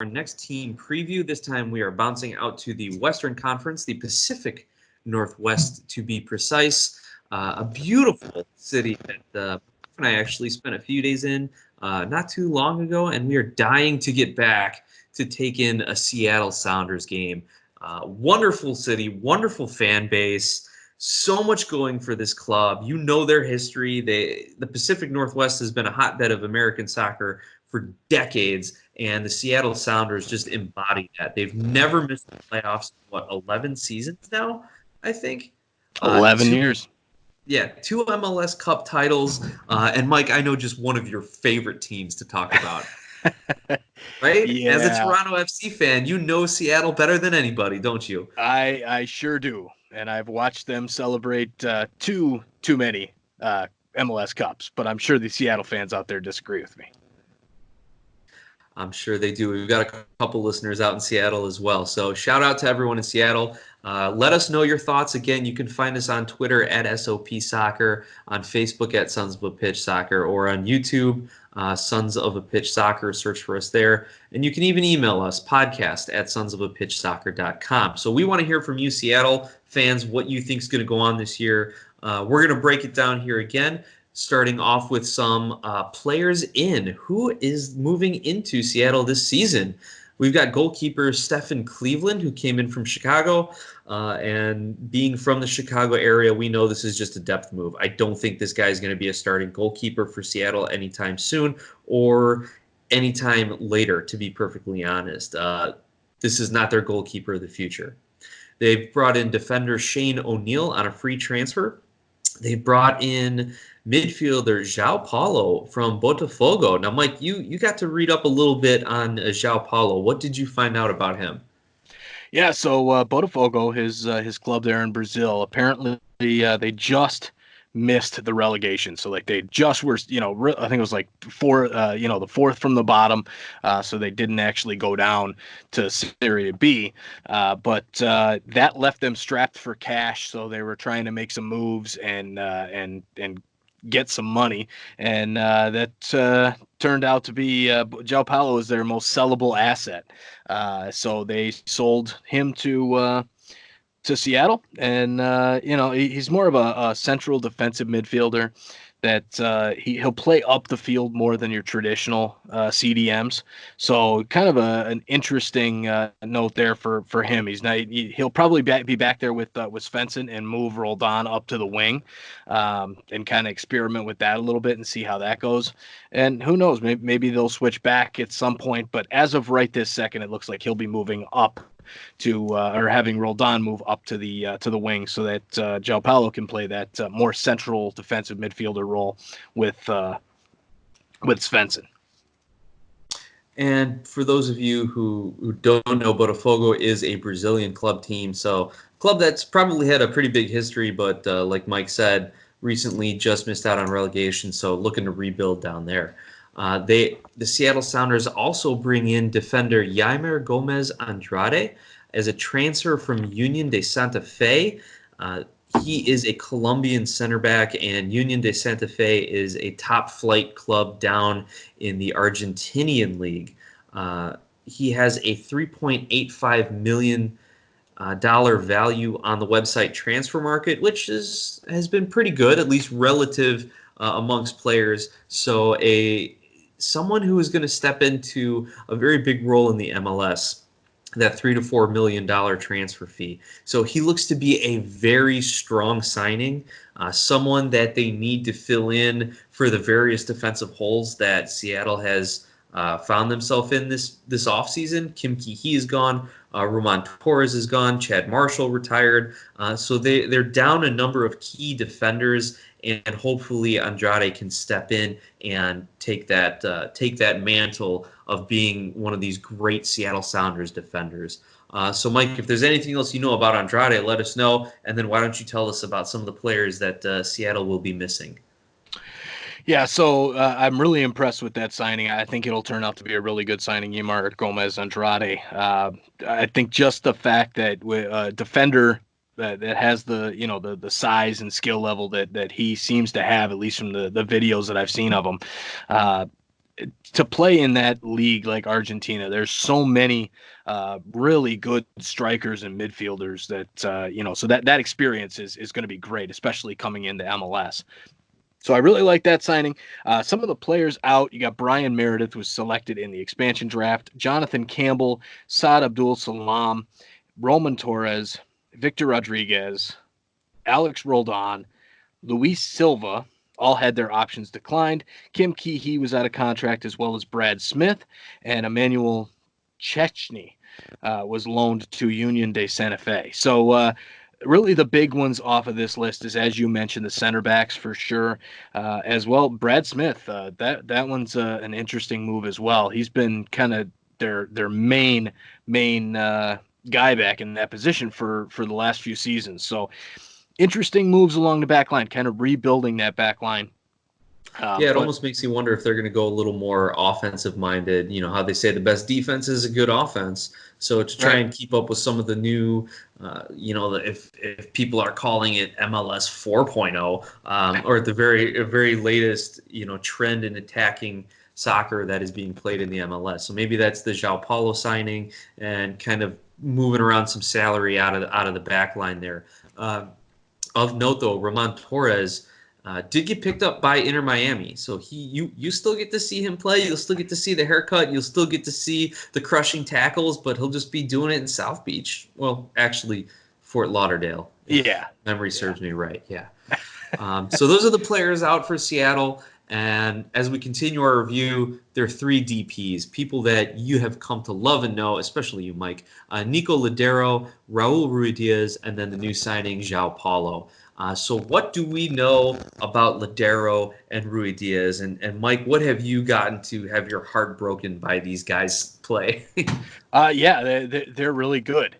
our next team preview. This time we are bouncing out to the Western Conference, the Pacific Northwest to be precise. A beautiful city that I actually spent a few days in not too long ago, and we are dying to get back to take in a Seattle Sounders game. Wonderful city, wonderful fan base, so much going for this club. You know their history. The Pacific Northwest has been a hotbed of American soccer for decades, and the Seattle Sounders just embody that. They've never missed the playoffs. What, 11 seasons now? I think. 11 years. Yeah, two MLS Cup titles, and Mike, I know just one of your favorite teams to talk about. Right? As a Yeah, Toronto FC fan, you know Seattle better than anybody, don't you? I sure do, and I've watched them celebrate too many MLS Cups, but I'm sure the Seattle fans out there disagree with me. I'm sure they do. We've got a couple listeners out in Seattle as well. So shout out to everyone in Seattle. Let us know your thoughts. Again, you can find us on Twitter at SOP Soccer, on Facebook at Sons of a Pitch Soccer, or on YouTube, Sons of a Pitch Soccer. Search for us there. And you can even email us, podcast at sonsofapitchsoccer.com. So we want to hear from you, Seattle fans, what you think is going to go on this year. We're going to break it down here again, starting off with some players in. Who is moving into Seattle this season? We've got goalkeeper Stephen Cleveland, who came in from Chicago. And being from the Chicago area, we know this is just a depth move. I don't think this guy is going to be a starting goalkeeper for Seattle anytime soon or anytime later, to be perfectly honest. This is not their goalkeeper of the future. They've brought in defender Shane O'Neill on a free transfer. They brought in midfielder João Paulo from Botafogo. Now, Mike, you got to read up a little bit on João Paulo. What did you find out about him? Yeah, so Botafogo, his club there in Brazil, apparently they just missed the relegation. So like they just were, I think it was like the fourth from the bottom. So they didn't actually go down to Serie B, but that left them strapped for cash. So they were trying to make some moves and get some money, and that turned out to be João Paulo is their most sellable asset. So they sold him to Seattle, and he's more of a central defensive midfielder that he'll play up the field more than your traditional CDMs. So kind of an interesting note there for him. He'll probably be back there with Svensson and move Roldan up to the wing, and kind of experiment with that a little bit and see how that goes. And who knows, maybe they'll switch back at some point. But as of right this second, it looks like he'll be moving up to or having Roldan move up to the wing so that João Paulo can play that more central defensive midfielder role with Svensson. And for those of you who don't know, Botafogo is a Brazilian club team. So club that's probably had a pretty big history, but like Mike said, recently just missed out on relegation. So looking to rebuild down there. The Seattle Sounders also bring in defender Yaimer Gomez Andrade as a transfer from Union de Santa Fe. He is a Colombian center back, and Union de Santa Fe is a top flight club down in the Argentinian league. He has a $3.85 million value on the website transfer market, which has been pretty good, at least relative amongst players. So someone who is going to step into a very big role in the MLS, that $3 to $4 million transfer fee. So he looks to be a very strong signing, someone that they need to fill in for the various defensive holes that Seattle has found themselves in this offseason. Kim Ki-hee is gone. Roman Torres is gone. Chad Marshall retired. So they're down a number of key defenders, and hopefully Andrade can step in and take that mantle of being one of these great Seattle Sounders defenders. So, Mike, if there's anything else you know about Andrade, let us know. And then why don't you tell us about some of the players that Seattle will be missing? Yeah, so I'm really impressed with that signing. I think it'll turn out to be a really good signing, Yaimer Gomez Andrade. I think just the fact that a defender that has the size and skill level that he seems to have, at least from the videos that I've seen of him, to play in that league like Argentina, there's so many really good strikers and midfielders that so that experience is going to be great, especially coming into MLS. So I really like that signing. Some of the players out, you got Brian Meredith was selected in the expansion draft, Jonathan Campbell, Saad Abdul Salam, Roman Torres, Victor Rodriguez, Alex Roldan, Luis Silva, all had their options declined. Kim Keehee was out of contract, as well as Brad Smith, and Emmanuel Chechny was loaned to Union de Santa Fe. So really the big ones off of this list is, as you mentioned, the center backs for sure, as well. Brad Smith, that one's an interesting move as well. He's been kind of their main guy back in that position for the last few seasons. So interesting moves along the back line, kind of rebuilding that back line. Yeah, it almost makes you wonder if they're going to go a little more offensive minded. You know how they say the best defense is a good offense. So to try and keep up with some of the new, if people are calling it MLS 4.0, or the very latest, trend in attacking soccer that is being played in the MLS. So maybe that's the João Paulo signing and kind of moving around some salary out of the back line there. Of note, though, Roman Torres did get picked up by Inter Miami, so you still get to see him play. You'll still get to see the haircut. You'll still get to see the crushing tackles, but he'll just be doing it in South Beach. Well, actually, Fort Lauderdale. Yeah, memory serves me right. Yeah. So those are the players out for Seattle. And as we continue our review, there are 3 DPs, people that you have come to love and know, especially you, Mike. Nico Ladero, Raul Ruidiaz, and then the new signing, João Paulo. So what do we know about Ladero and Ruidiaz? And Mike, what have you gotten to have your heart broken by these guys play? Yeah, they're really good.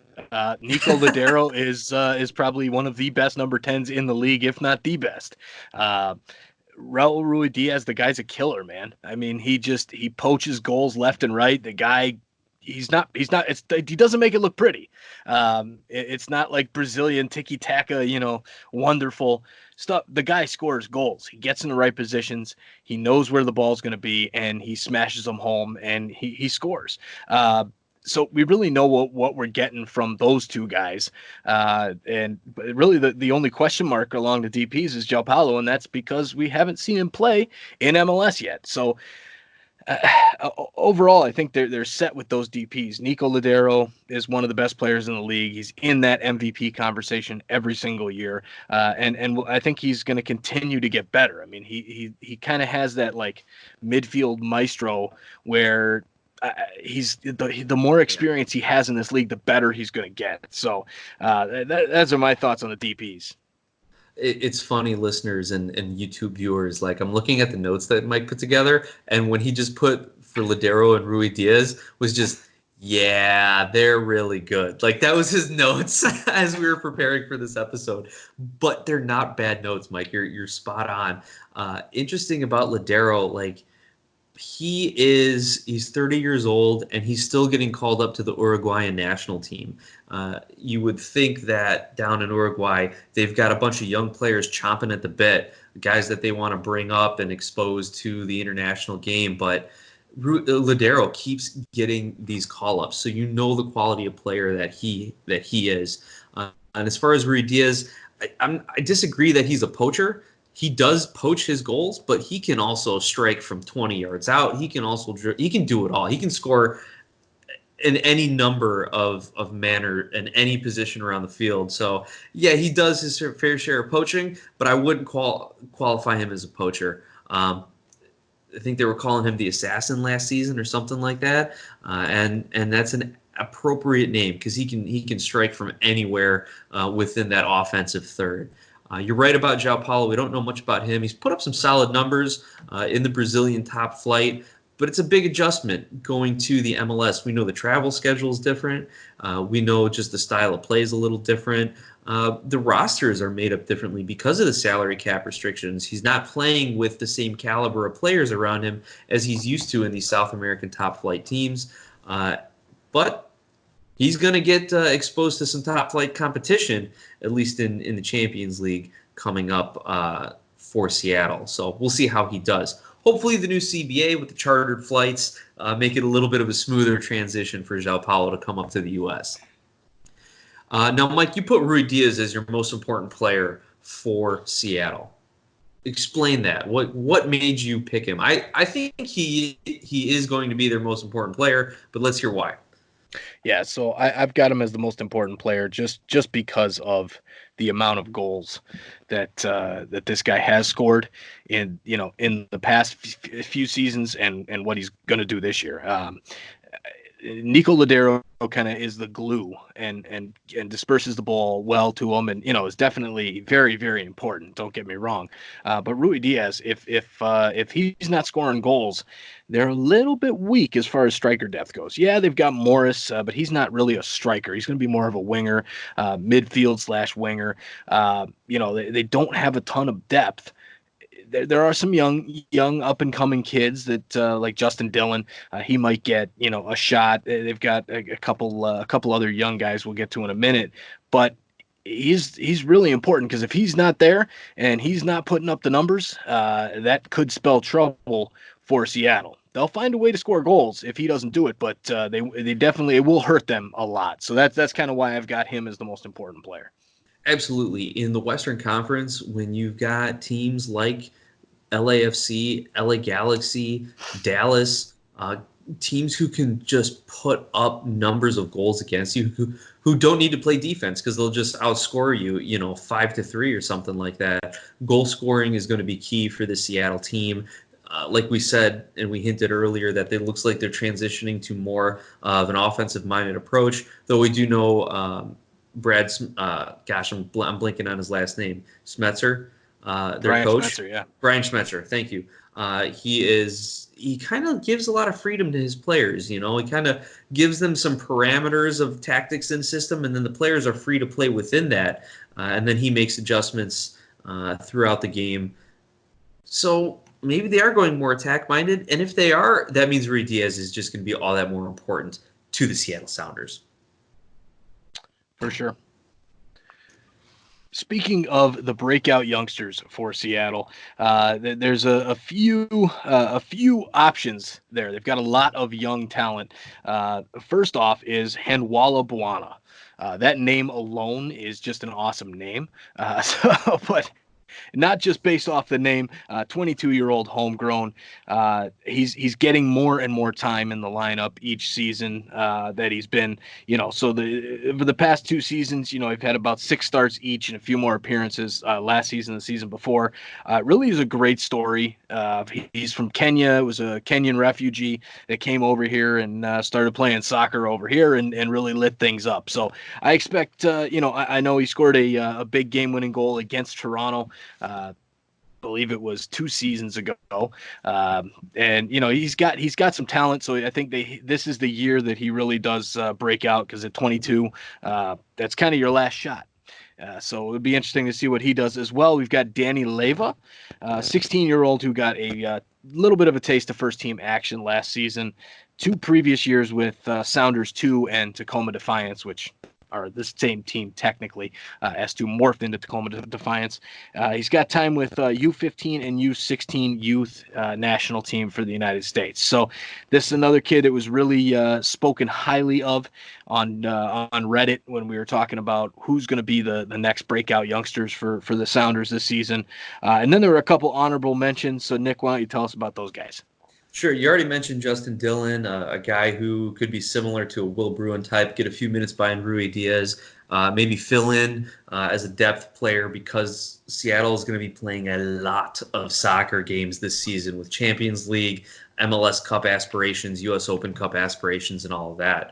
Nico Ladero is probably one of the best number 10s in the league, if not the best. Raul Ruidiaz, the guy's a killer, man. I mean, he poaches goals left and right. The guy, he doesn't make it look pretty. It's not like Brazilian tiki-taka, wonderful stuff. The guy scores goals. He gets in the right positions. He knows where the ball's going to be, and he smashes them home, and he scores. So we really know what we're getting from those two guys. And really the only question mark along the DPs is João Paulo, and that's because we haven't seen him play in MLS yet. So overall, I think they're set with those DPs. Nico Ladero is one of the best players in the league. He's in that MVP conversation every single year. And I think he's going to continue to get better. I mean, he kind of has that like midfield maestro where he's the more experience he has in this league, the better he's going to get. So those are my thoughts on the DPs. It's funny, listeners and YouTube viewers. Like, I'm looking at the notes that Mike put together, and when he just put for Ladero and Ruidiaz was just, yeah, they're really good. Like, that was his notes as we were preparing for this episode. But they're not bad notes, Mike. You're spot on. Interesting about Ladero, like, he's 30 years old and he's still getting called up to the Uruguayan national team. You would think that down in Uruguay, they've got a bunch of young players chomping at the bit, guys that they want to bring up and expose to the international game. But Ladero keeps getting these call-ups, so you know the quality of player that he is. And as far as Ruidiaz, I disagree that he's a poacher. He does poach his goals, but he can also strike from 20 yards out. He can do it all. He can score in any number of manner in any position around the field. So yeah, he does his fair share of poaching, but I wouldn't qualify him as a poacher. I think they were calling him the assassin last season or something like that, and that's an appropriate name because he can strike from anywhere within that offensive third. You're right about João Paulo. We don't know much about him. He's put up some solid numbers in the Brazilian top flight, but it's a big adjustment going to the MLS. We know the travel schedule is different. We know just the style of play is a little different. The rosters are made up differently because of the salary cap restrictions. He's not playing with the same caliber of players around him as he's used to in these South American top flight teams. But he's going to get exposed to some top flight competition, at least in the Champions League coming up for Seattle. So we'll see how he does. hopefully the new CBA with the chartered flights make it a little bit of a smoother transition for João Paulo to come up to the U.S. Now, Mike, you put Rui Diaz as your most important player for Seattle. Explain that. What made you pick him? I think he is going to be their most important player, but let's hear why. Yeah, so I've got him as the most important player just because of the amount of goals that this guy has scored in the past few seasons and what he's going to do this year. Nico Ladero kind of is the glue and disperses the ball well to him, and is definitely very, very important. Don't get me wrong, but Rui Diaz, if he's not scoring goals, they're a little bit weak as far as striker depth goes. Yeah, they've got Morris, but he's not really a striker. He's going to be more of a winger, midfield/winger. They don't have a ton of depth. There are some young up and coming kids that like Justin Dillon. He might get a shot. They've got a couple other young guys we'll get to in a minute, but he's really important because if he's not there and he's not putting up the numbers, that could spell trouble for Seattle. They'll find a way to score goals if he doesn't do it, but they definitely, it will hurt them a lot. So that's kind of why I've got him as the most important player. Absolutely. In the Western Conference, when you've got teams like LAFC, LA Galaxy, Dallas, teams who can just put up numbers of goals against you, who don't need to play defense because they'll just outscore you, 5-3 or something like that. Goal scoring is going to be key for the Seattle team. Like we said, and we hinted earlier, that it looks like they're transitioning to more of an offensive-minded approach, though we do know Brad's, gosh, I'm blanking on his last name, Schmetzer, their Brian coach. Schmetzer, yeah. Brian Schmetzer, thank you. He kind of gives a lot of freedom to his players. He kind of gives them some parameters of tactics and system, and then the players are free to play within that. And then he makes adjustments throughout the game. So maybe they are going more attack-minded, and if they are, that means Rui Diaz is just going to be all that more important to the Seattle Sounders. For sure. Speaking of the breakout youngsters for Seattle, there's a few options there. They've got a lot of young talent. First off is Handwalla Bwana. That name alone is just an awesome name. But not just based off the name, 22-year-old homegrown. He's getting more and more time in the lineup each season that he's been, so for the past 2 seasons, he's had about 6 starts each and a few more appearances last season, the season before. Really is a great story. He's from Kenya. It was a Kenyan refugee that came over here and started playing soccer over here and really lit things up. So I expect, I know he scored a big game-winning goal against Toronto. Believe it was 2 seasons ago, and he's got some talent. So I think this is the year that he really does break out, because at 22, that's kind of your last shot. So it would be interesting to see what he does as well. We've got Danny Leyva, 16-year-old who got a little bit of a taste of first-team action last season. 2 previous years with Sounders 2 and Tacoma Defiance, which are the same team technically, S2 morphed into Tacoma Defiance. He's got time with U15 and U16 youth national team for the United States. So this is another kid that was really spoken highly of on Reddit when we were talking about who's going to be the next breakout youngsters for the Sounders this season. And then there were a couple honorable mentions. So Nick, why don't you tell us about those guys? Sure. You already mentioned Justin Dillon, a guy who could be similar to a Will Bruin type, get a few minutes behind Rui Diaz, maybe fill in as a depth player, because Seattle is going to be playing a lot of soccer games this season with Champions League, MLS Cup aspirations, U.S. Open Cup aspirations, and all of that.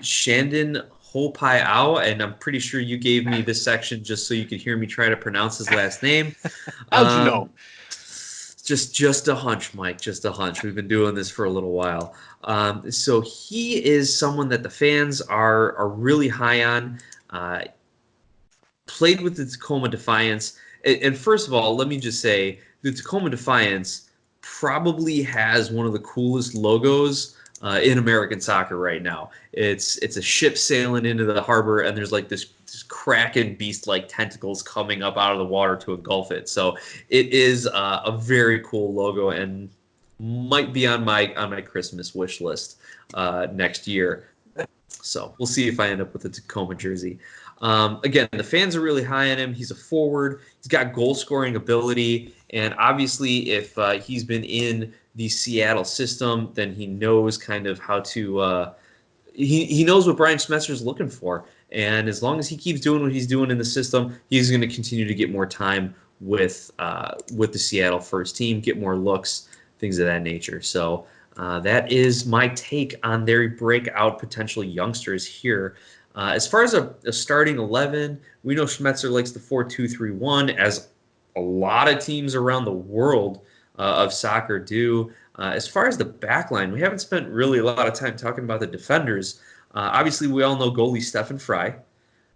Shandon Hopaiao, and I'm pretty sure you gave me this section just so you could hear me try to pronounce his last name. How'd you know? Just a hunch, Mike, just a hunch. We've been doing this for a little while. So he is someone that the fans are really high on. Played with the Tacoma Defiance. And first of all, let me just say, the Tacoma Defiance probably has one of the coolest logos in American soccer right now. It's a ship sailing into the harbor, and there's like this kraken beast-like tentacles coming up out of the water to engulf it. So it is a very cool logo, and might be on my Christmas wish list next year. So we'll see if I end up with a Tacoma jersey. Again, the fans are really high on him. He's a forward. He's got goal-scoring ability, and obviously, if he's been in the Seattle system, then he knows kind of how to. He knows what Brian Schmetzer's looking for, and as long as he keeps doing what he's doing in the system, he's going to continue to get more time with the Seattle first team, get more looks, things of that nature. So that is my take on their breakout potential youngsters here. As far as a starting 11, we know Schmetzer likes the 4-2-3-1, as a lot of teams around the world of soccer do. As far as the back line, we haven't spent really a lot of time talking about the defenders. Obviously, we all know goalie Stefan Fry.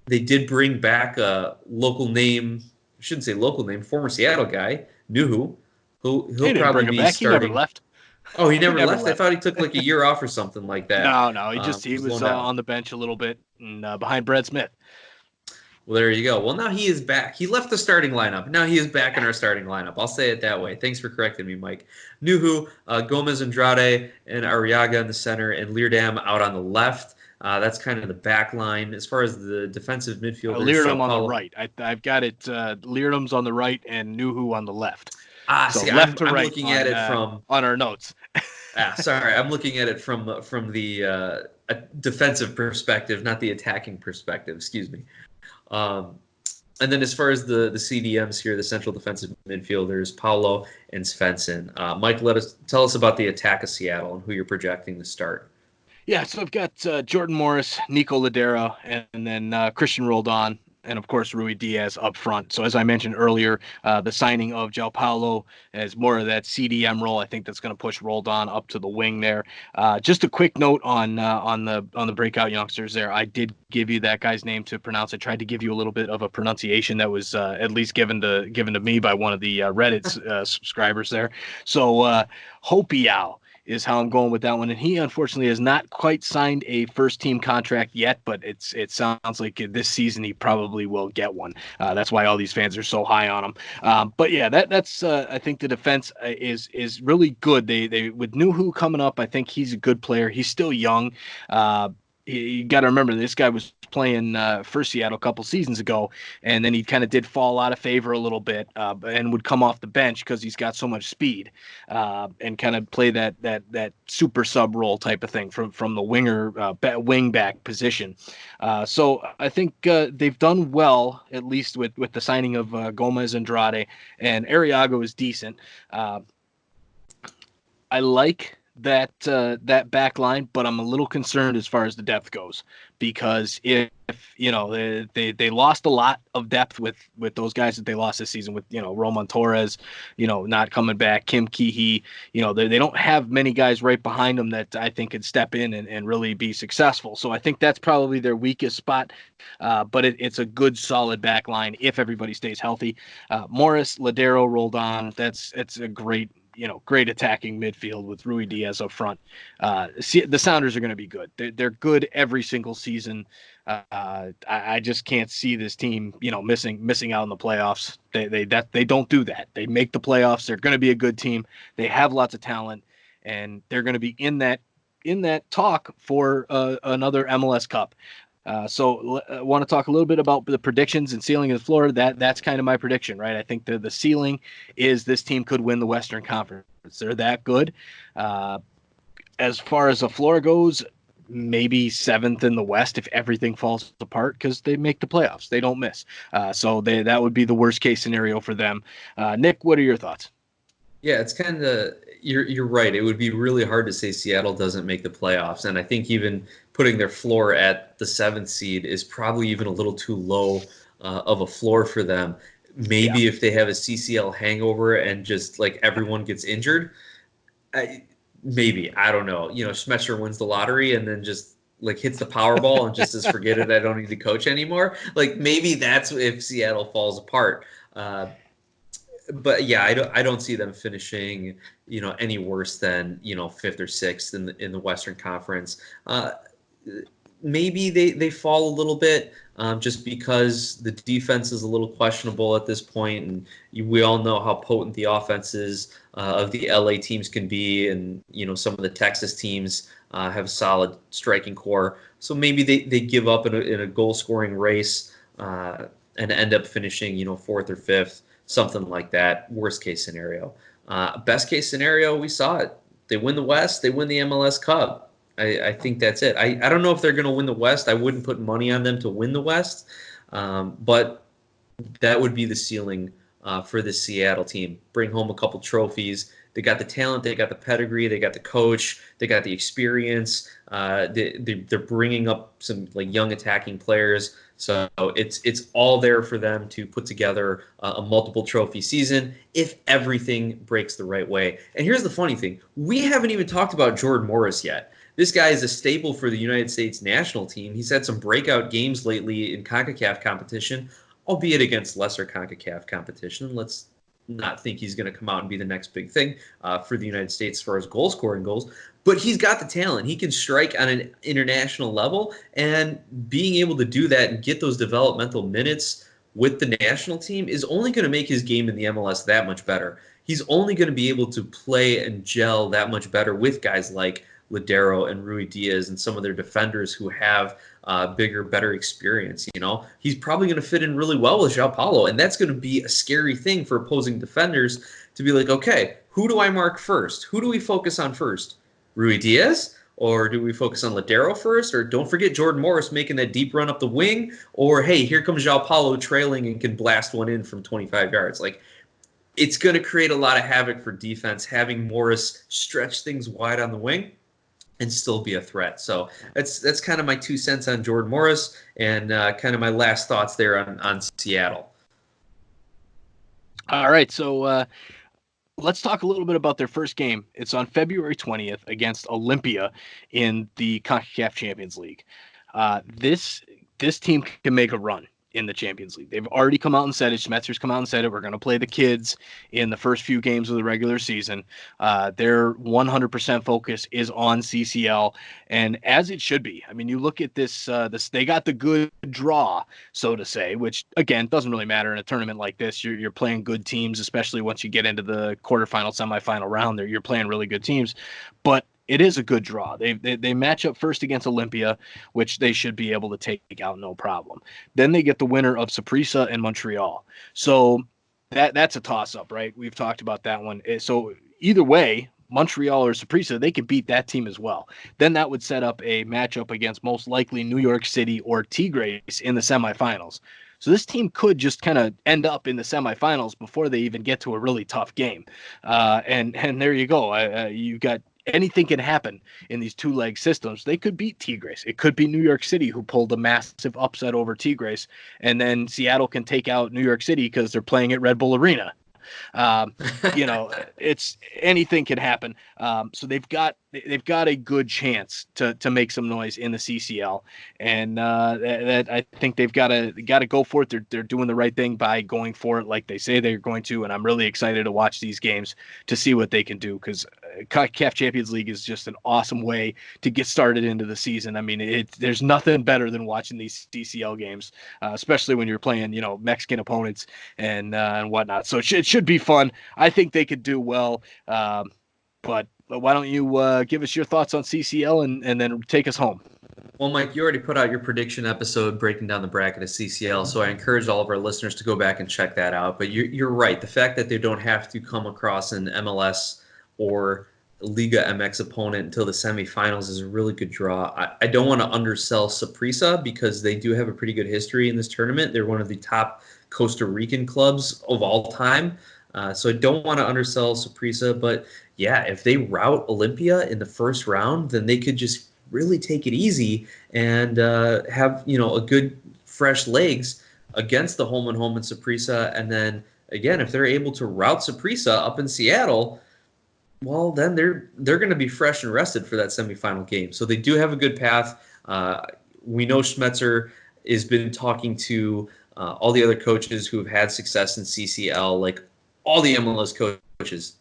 They did bring back a local name, I shouldn't say local name, former Seattle guy, Nuhu, he'll didn't probably bring him be back. He never starting. left. Oh, he He never never left? I left. thought he took like a year off or something like that. No. He was loaned out. on the bench a little bit and behind Brad Smith. Well, there you go. Well, now he is back. He left the starting lineup. Now he is back in our starting lineup. I'll say it that way. Thanks for correcting me, Mike. Nuhu, Gomez, Andrade, and Arriaga in the center, and Leerdam out on the left. That's kind of the back line. As far as the defensive midfielders, Leerdam Sao on the Paulo. right. I've got it. Leerdam's on the right and Nuhu on the left. So See, left to I'm right looking at it from on our notes. sorry, I'm looking at it from the defensive perspective, not the attacking perspective. Excuse me. And then as far as the CDMs here, the central defensive midfielders, Paulo and Svensson. Mike, tell us about the attack of Seattle and who you're projecting to start. Yeah, so I've got Jordan Morris, Nico Ladera, and then Christian Roldan, and of course Rui Diaz up front. So as I mentioned earlier, the signing of João Paulo as more of that CDM role, I think that's going to push Roldan up to the wing there. Just a quick note on the breakout youngsters there. I did give you that guy's name to pronounce. I tried to give you a little bit of a pronunciation that was at least given to me by one of the Reddit subscribers there. So Hopiao is how I'm going with that one. And he unfortunately has not quite signed a first team contract yet, but it sounds like this season he probably will get one. That's why all these fans are so high on him. But yeah, that's I think the defense is really good. They with Nuhu coming up, I think he's a good player. He's still young. You got to remember this guy was playing for Seattle a couple seasons ago, and then he kind of did fall out of favor a little bit and would come off the bench because he's got so much speed and kind of play that super sub role type of thing from the wing back position. So I think they've done well, at least with the signing of Gomez, Andrade, and Arriaga is decent. I like that back line, but I'm a little concerned as far as the depth goes, because if they lost a lot of depth with those guys that they lost this season with Roman Torres, not coming back, Kim Keehee, they don't have many guys right behind them that I think could step in and really be successful. So I think that's probably their weakest spot, but it's a good solid back line if everybody stays healthy. Morris, Ladero, Roldan, it's a great attacking midfield with Rui Diaz up front. The Sounders are going to be good. They're good every single season. I just can't see this team, missing out on the playoffs. They don't do that. They make the playoffs. They're going to be a good team. They have lots of talent, and they're going to be in that talk for another MLS Cup. So I want to talk a little bit about the predictions and ceiling and floor. That's kind of my prediction, right? I think the ceiling is this team could win the Western Conference. They're that good. As far as the floor goes, maybe 7th in the West if everything falls apart, because they make the playoffs. They don't miss. So that would be the worst case scenario for them. Nick, what are your thoughts? Yeah, it's kind of you're right. It would be really hard to say Seattle doesn't make the playoffs, and I think even putting their floor at the 7th seed is probably even a little too low of a floor for them. Maybe if they have a CCL hangover and just like everyone gets injured, maybe, I don't know. Schmetzer wins the lottery and then just like hits the Powerball and just says, "Forget it, I don't need to coach anymore." Like maybe that's if Seattle falls apart. but yeah, I don't see them finishing, any worse than, fifth or sixth in the Western Conference. Maybe they fall a little bit, just because the defense is a little questionable at this point, and we all know how potent the offenses of the LA teams can be, and some of the Texas teams have a solid striking core. So maybe they give up in a goal scoring race, and end up finishing fourth or fifth, something like that. Worst case scenario. Best case scenario, we saw it. They win the West. They win the MLS Cup. I think that's it. I don't know if they're going to win the West. I wouldn't put money on them to win the West, but that would be the ceiling for the Seattle team. Bring home a couple trophies. They got the talent, they got the pedigree, they got the coach, they got the experience. They're bringing up some like young attacking players, so it's all there for them to put together a multiple trophy season if everything breaks the right way. And here's the funny thing: we haven't even talked about Jordan Morris yet. This guy is a staple for the United States national team. He's had some breakout games lately in Concacaf competition, albeit against lesser CONCACAF competition. Let's not think he's going to come out and be the next big thing for the United States as far as goal scoring goals. But he's got the talent. He can strike on an international level, and being able to do that and get those developmental minutes with the national team is only going to make his game in the MLS that much better. He's only going to be able to play and gel that much better with guys like Ladero and Rui Diaz and some of their defenders who have bigger, better experience. He's probably going to fit in really well with João Paulo, and that's going to be a scary thing for opposing defenders to be like, okay, who do I mark first? Who do we focus on first? Rui Diaz? Or do we focus on Ladero first? Or don't forget Jordan Morris making that deep run up the wing? Or, hey, here comes João Paulo trailing and can blast one in from 25 yards. Like, it's going to create a lot of havoc for defense, having Morris stretch things wide on the wing and still be a threat. So that's kind of my 2 cents on Jordan Morris, and kind of my last thoughts there on Seattle. All right, so let's talk a little bit about their first game. It's on February 20th against Olympia in the Concacaf Champions League. This team can make a run in the Champions League. They've already come out and said it. Schmetzer's come out and said it. We're going to play the kids in the first few games of the regular season. Their 100% focus is on CCL, and as it should be. I mean, you look at this. They got the good draw, so to say, which again doesn't really matter in a tournament like this. You're playing good teams, especially once you get into the quarterfinal, semifinal round. You're playing really good teams, but it is a good draw. They match up first against Olympia, which they should be able to take out no problem. Then they get the winner of Saprissa and Montreal. So that's a toss-up, right? We've talked about that one. So either way, Montreal or Saprissa, they could beat that team as well. Then that would set up a matchup against most likely New York City or Tigres in the semifinals. So this team could just kind of end up in the semifinals before they even get to a really tough game. And there you go. You've got anything can happen in these two-leg systems. They could beat Tigres. It could be New York City who pulled a massive upset over Tigres, and then Seattle can take out New York City because they're playing at Red Bull Arena. It's anything can happen. So they've got a good chance to make some noise in the CCL, and that I think they've got to go for it. They're doing the right thing by going for it like they say they're going to, and I'm really excited to watch these games to see what they can do, because CAF Champions League is just an awesome way to get started into the season. I mean, there's nothing better than watching these CCL games, especially when you're playing Mexican opponents and whatnot. So it should be fun. I think they could do well. But why don't you give us your thoughts on CCL and then take us home? Well, Mike, you already put out your prediction episode breaking down the bracket of CCL, so I encourage all of our listeners to go back and check that out. But you're right. The fact that they don't have to come across an MLS or Liga MX opponent until the semifinals is a really good draw. I don't want to undersell Saprissa because they do have a pretty good history in this tournament. They're one of the top Costa Rican clubs of all time. So I don't want to undersell Saprissa, but yeah, if they rout Olympia in the first round, then they could just really take it easy and have a good fresh legs against the home and Saprissa. And then again, if they're able to rout Saprissa up in Seattle, well, then they're going to be fresh and rested for that semifinal game. So they do have a good path. We know Schmetzer has been talking to all the other coaches who have had success in CCL, like all the MLS coaches.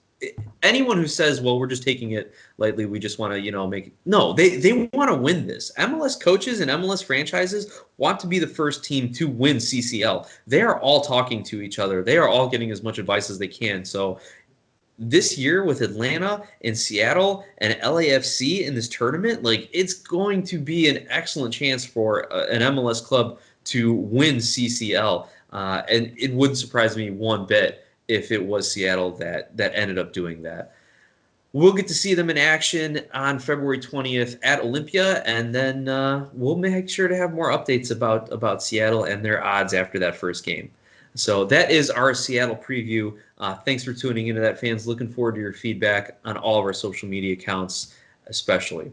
Anyone who says, well, we're just taking it lightly, we just want to, make it. No, they want to win this. MLS coaches and MLS franchises want to be the first team to win CCL. They are all talking to each other. They are all getting as much advice as they can. So this year with Atlanta and Seattle and LAFC in this tournament, like, it's going to be an excellent chance for an MLS club to win CCL. And it wouldn't surprise me one bit if it was Seattle that ended up doing that. We'll get to see them in action on February 20th at Olympia, and then we'll make sure to have more updates about Seattle and their odds after that first game. So that is our Seattle preview. Thanks for tuning into that, fans. Looking forward to your feedback on all of our social media accounts, especially.